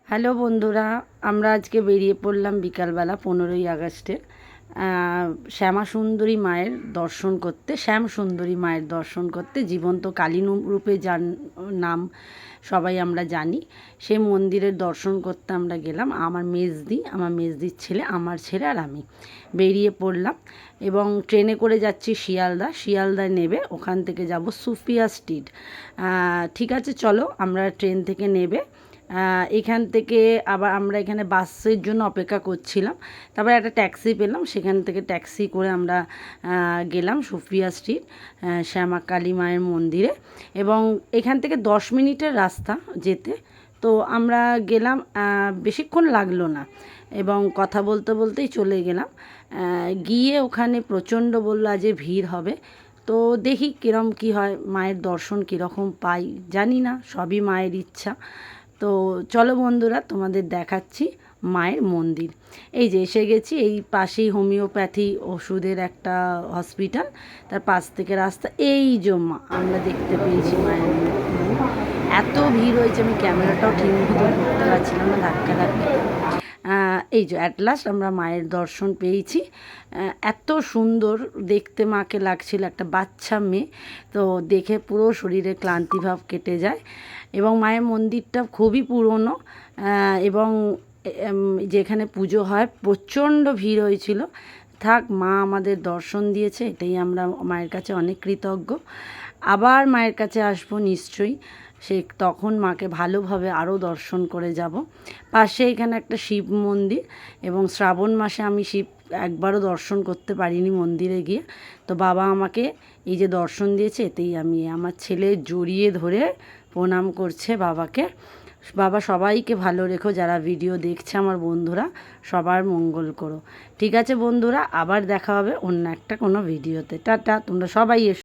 Hello বন্ধুরা, আমরা আজকে বেরিয়ে পড়লাম বিকালবেলা 15ই আগস্টে শ্যামা সুন্দরী মায়ের দর্শন করতে। শ্যাম সুন্দরী মায়ের দর্শন করতে, জীবন্ত কালী রূপে যার নাম সবাই আমরা জানি, সেই মন্দিরের দর্শন করতে আমরা গেলাম। আমার মেজদির ছেলে, আমার ছেলে আর আমি বেরিয়ে পড়লাম এবং ট্রেনে করে যাচ্ছি শিয়ালদায় নেবে, ওখান থেকে যাব সুফিয়া স্ট্রিট। ঠিক আছে, চলো আমরা ট্রেন থেকে নেবে। এখান থেকে আবার আমরা এখানে বাসের জন্য অপেক্ষা করছিলাম, তারপরে একটা ট্যাক্সি পেলাম, সেখান থেকে ট্যাক্সি করে আমরা গেলাম সুফিয়া স্ট্রিট শ্যামা কালী মায়ের মন্দিরে। এবং এখান থেকে 10 মিনিটের রাস্তা যেতে, তো আমরা গেলাম, বেশিক্ষণ লাগলো না এবং কথা বলতে বলতেই চলে গেলাম। গিয়ে ওখানে প্রচণ্ড বললো আজ ভিড় হবে, তো দেখি কীরকম কী হয়, মায়ের দর্শন কীরকম পাই জানি না, সবই মায়ের ইচ্ছা। তো চলো বন্ধুরা, তোমাদের দেখাচ্ছি মায়ের মন্দির। এই যে এসে গেছি, এই পাশেই হোমিওপ্যাথি ওষুধের একটা হসপিটাল, তার পাশ থেকে রাস্তা। এই যে আমরা দেখতে পেয়েছি মায়ের মন্দির। এত ভিড় হয়েছে, আমি ক্যামেরাটাও ঠিক মতো করতে পারছিলাম না, ধাক্কা। এই যে অ্যাট লাস্ট আমরা মায়ের দর্শন পেয়েছি। এত সুন্দর দেখতে মাকে লাগছিল, একটা বাচ্চা মেয়ে, তো দেখে পুরো শরীরে ক্লান্তিভাব কেটে যায়। এবং মায়ের মন্দিরটা খুবই পুরনো, এবং যেখানে পুজো হয় প্রচণ্ড ভিড় হয়েছিল। থাক, মা আমাদের দর্শন দিয়েছে, এটাই আমরা মায়ের কাছে অনেক কৃতজ্ঞ। আবার মায়ের কাছে আসবো নিশ্চয়ই, তখন মাকে ভালোভাবে আরও দর্শন করে যাব। পাশে এখানে একটা শিব মন্দির, এবং শ্রাবণ মাসে আমি শিব একবারও দর্শন করতে পারিনি মন্দিরে গিয়ে, তো বাবা আমাকে এই যে দর্শন দিয়েছে, এতেই আমি, আমার ছেলে জড়িয়ে ধরে প্রণাম করছে বাবাকে। বাবা সবাইকে ভালো রেখো, যারা ভিডিও দেখছে আমার বন্ধুরা, সবার মঙ্গল করো। ঠিক আছে বন্ধুরা, আবার দেখা হবে অন্য একটা কোনো ভিডিওতে। টাটা, তোমরা সবাই এসো।